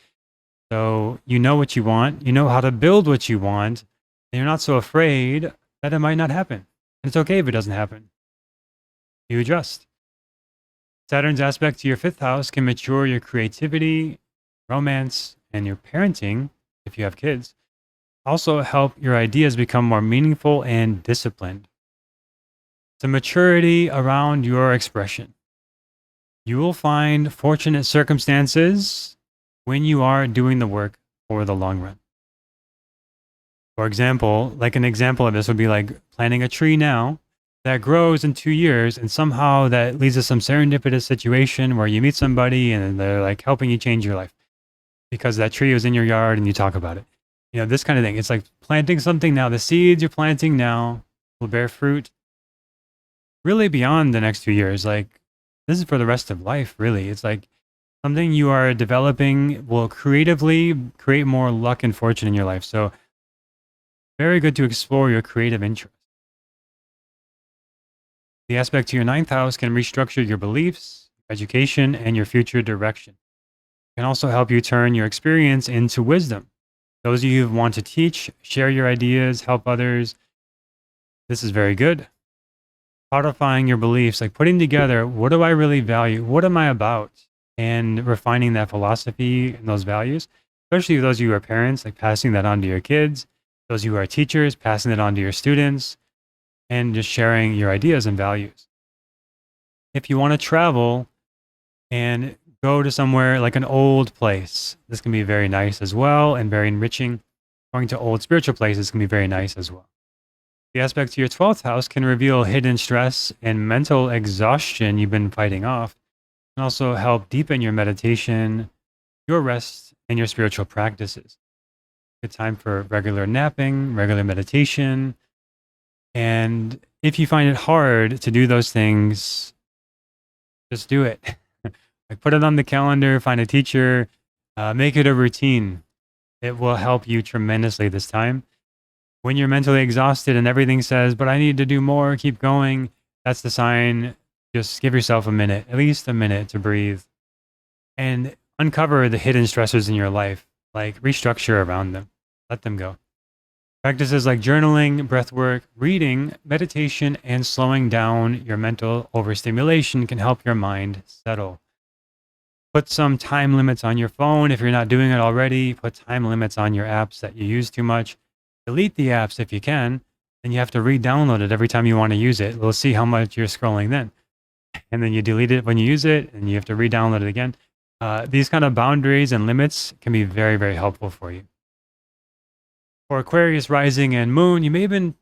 So you know what you want, you know how to build what you want, and you're not so afraid that it might not happen. And it's okay if it doesn't happen. You adjust. Saturn's aspect to your 5th house can mature your creativity, romance, and your parenting, if you have kids. Also help your ideas become more meaningful and disciplined. The maturity around your expression. You will find fortunate circumstances when you are doing the work for the long run. For example, like an example of this would be like planting a tree now that grows in 2 years, and somehow that leads to some serendipitous situation where you meet somebody and they're like helping you change your life because that tree was in your yard and you talk about it. You know, this kind of thing. It's like planting something now. The seeds you're planting now will bear fruit really beyond the next 2 years. Like this is for the rest of life, really. It's like something you are developing will creatively create more luck and fortune in your life. So Very good to explore your creative interests. The aspect to your ninth house can restructure your beliefs, education, and your future direction. It can also help you turn your experience into wisdom. Those of you who want to teach, share your ideas, help others, this is very good. Codifying your beliefs, like putting together, what do I really value? What am I about? And refining that philosophy and those values, especially those of you who are parents, like passing that on to your kids, those of you who are teachers, passing it on to your students, and just sharing your ideas and values. If you want to travel and go to somewhere like an old place, this can be very nice as well and very enriching. Going to old spiritual places can be very nice as well. The aspect to your 12th house can reveal hidden stress and mental exhaustion you've been fighting off. It can also help deepen your meditation, your rest, and your spiritual practices. Good time for regular napping, regular meditation. And if you find it hard to do those things, just do it. Like put it on the calendar, find a teacher, make it a routine. It will help you tremendously this time. When you're mentally exhausted and everything says, but I need to do more, keep going, that's the sign. Just give yourself a minute, at least a minute to breathe and uncover the hidden stressors in your life, like restructure around them, let them go. Practices like journaling, breath work, reading, meditation, and slowing down your mental overstimulation can help your mind settle. Put some time limits on your phone. If you're not doing it already, put time limits on your apps that you use too much. Delete the apps if you can, and you have to re-download it every time you want to use it. We'll see how much you're scrolling then. And then you delete it when you use it, and you have to re-download it again. These kind of boundaries and limits can be very, very helpful for you. For Aquarius rising and moon, you may have been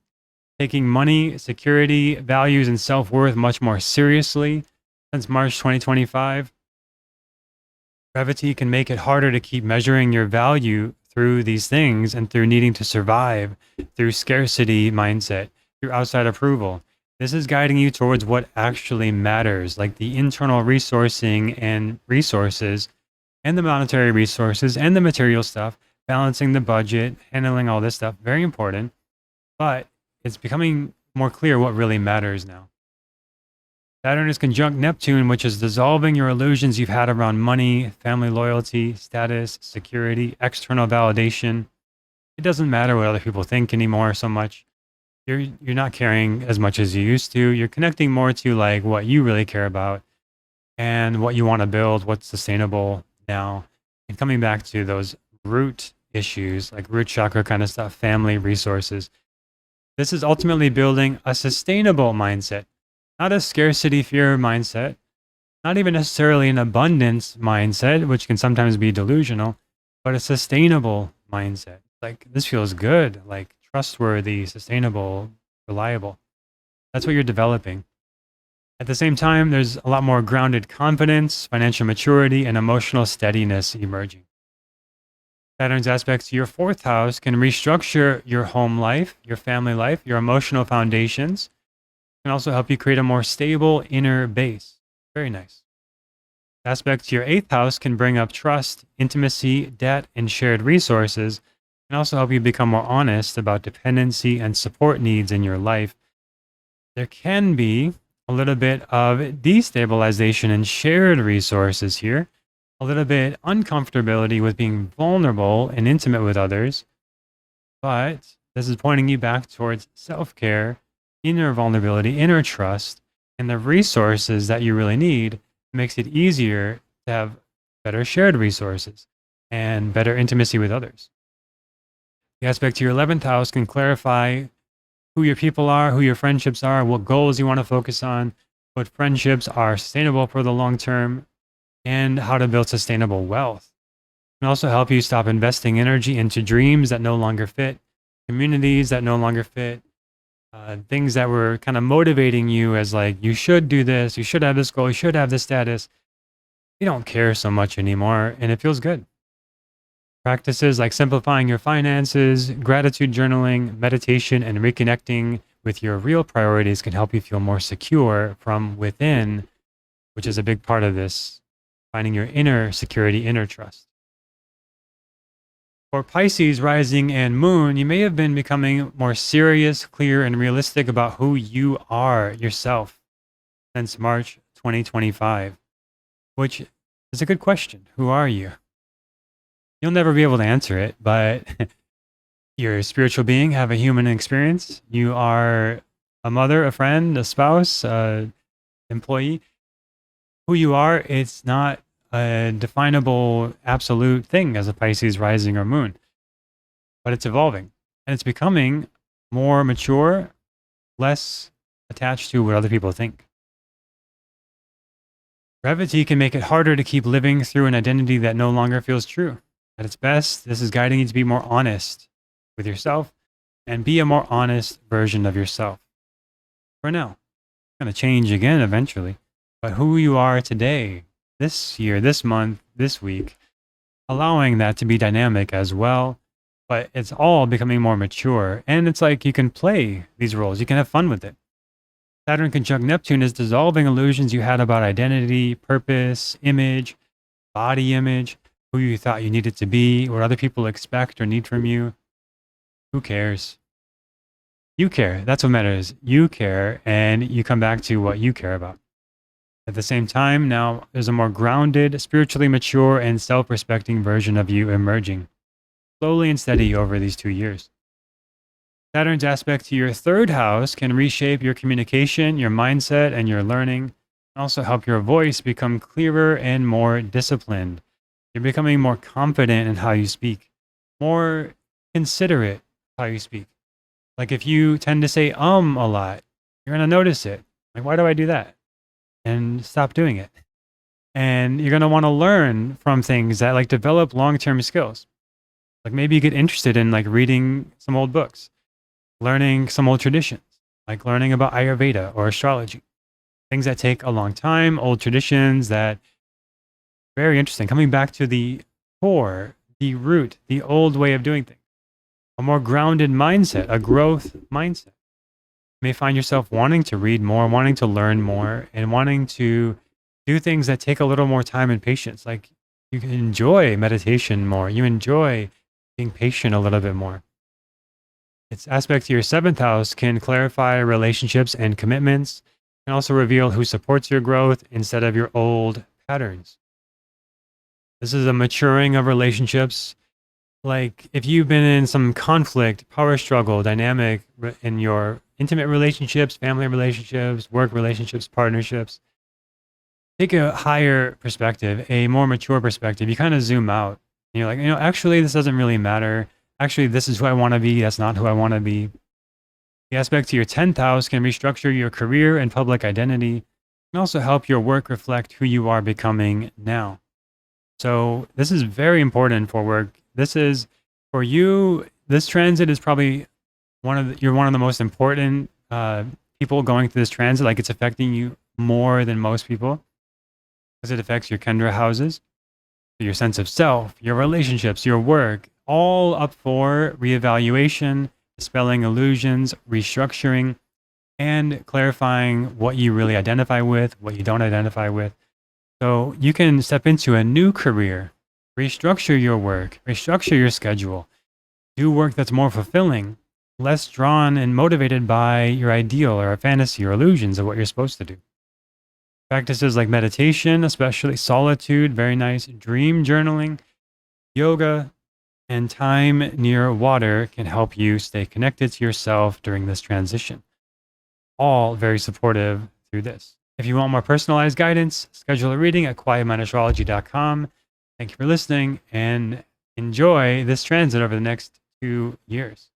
taking money, security, values, and self-worth much more seriously since March 2025. Revati can make it harder to keep measuring your value through these things and through needing to survive, through scarcity mindset, through outside approval. This is guiding you towards what actually matters, like the internal resourcing and resources and the monetary resources and the material stuff, balancing the budget, handling all this stuff. Very important, but it's becoming more clear what really matters now. Saturn is conjunct Neptune, which is dissolving your illusions you've had around money, family loyalty, status, security, external validation. It doesn't matter what other people think anymore so much. You're not caring as much as you used to. You're connecting more to like what you really care about and what you want to build, what's sustainable now, and coming back to those root issues, like root chakra kind of stuff, family, resources. This is ultimately building a sustainable mindset. Not a scarcity fear mindset, not even necessarily an abundance mindset, which can sometimes be delusional, but a sustainable mindset. Like this feels good, like trustworthy, sustainable, reliable. That's what you're developing. At the same time, there's a lot more grounded confidence, financial maturity, and emotional steadiness emerging. Saturn's aspects to your 4th house can restructure your home life, your family life, your emotional foundations. Can also help you create a more stable inner base. Very nice. Aspect to your 8th house can bring up trust, intimacy, debt, and shared resources. Can also help you become more honest about dependency and support needs in your life. There can be a little bit of destabilization in shared resources here, a little bit uncomfortability with being vulnerable and intimate with others, but this is pointing you back towards self-care, inner vulnerability, inner trust, and the resources that you really need. Makes it easier to have better shared resources and better intimacy with others. The aspect to your 11th house can clarify who your people are, who your friendships are, what goals you want to focus on, what friendships are sustainable for the long term, and how to build sustainable wealth. It can also help you stop investing energy into dreams that no longer fit, communities that no longer fit, things that were kind of motivating you as like, you should do this, you should have this goal, you should have this status. You don't care so much anymore, and it feels good. Practices like simplifying your finances, gratitude journaling, meditation, and reconnecting with your real priorities can help you feel more secure from within, which is a big part of this, finding your inner security, inner trust. For Pisces rising and moon, you may have been becoming more serious, clear, and realistic about who you are yourself since March 2025, which is a good question. Who are you? You'll never be able to answer it, but you're a spiritual being, have a human experience. You are a mother, a friend, a spouse, employee. Who you are, it's not a definable absolute thing as a Pisces rising or moon, but it's evolving and it's becoming more mature, less attached to what other people think. Revati can make it harder to keep living through an identity that no longer feels true. At its best, this is guiding you to be more honest with yourself and be a more honest version of yourself. For now, it's going to change again eventually, but who you are today, this year, this month, this week, allowing that to be dynamic as well, but it's all becoming more mature. And it's like you can play these roles, you can have fun with it. Saturn conjunct Neptune is dissolving illusions you had about identity, purpose, image, body image, who you thought you needed to be, what other people expect or need from you. Who cares? You care. That's what matters. You care, and you come back to what you care about. At the same time, now there's a more grounded, spiritually mature, and self-respecting version of you emerging, slowly and steady over these 2 years. Saturn's aspect to your third house can reshape your communication, your mindset, and your learning, and also help your voice become clearer and more disciplined. You're becoming more confident in how you speak, more considerate how you speak. Like if you tend to say a lot, you're going to notice it. Like, why do I do that? And stop doing it. And you're going to want to learn from things that like develop long-term skills. Like maybe you get interested in like reading some old books, learning some old traditions, like learning about Ayurveda or astrology, things that take a long time, old traditions that very interesting. Coming back to the core, the root, the old way of doing things, a more grounded mindset, a growth mindset. You may find yourself wanting to read more, wanting to learn more, and wanting to do things that take a little more time and patience. Like you can enjoy meditation more. You enjoy being patient a little bit more. Its aspect to your seventh house can clarify relationships and commitments, and also reveal who supports your growth instead of your old patterns. This is a maturing of relationships. Like if you've been in some conflict, power struggle, dynamic in your intimate relationships, family relationships, work relationships, partnerships, take a higher perspective, a more mature perspective. You kind of zoom out. And you're like, actually, this doesn't really matter. Actually, this is who I want to be. That's not who I want to be. The aspect to your 10th house can restructure your career and public identity, and also help your work reflect who you are becoming now. So this is very important for work. This is for you. This transit is probably you're one of the most important people going through this transit. Like it's affecting you more than most people because it affects your Kendra houses, your sense of self, your relationships, your work, all up for reevaluation, dispelling illusions, restructuring, and clarifying what you really identify with, what you don't identify with. So you can step into a new career, restructure your work, restructure your schedule, do work that's more fulfilling, less drawn and motivated by your ideal or a fantasy or illusions of what you're supposed to do. Practices like meditation, especially solitude, very nice, dream journaling, yoga, and time near water can help you stay connected to yourself during this transition. All very supportive through this. If you want more personalized guidance, schedule a reading at quietmindastrology.com. Thank you for listening and enjoy this transit over the next 2 years.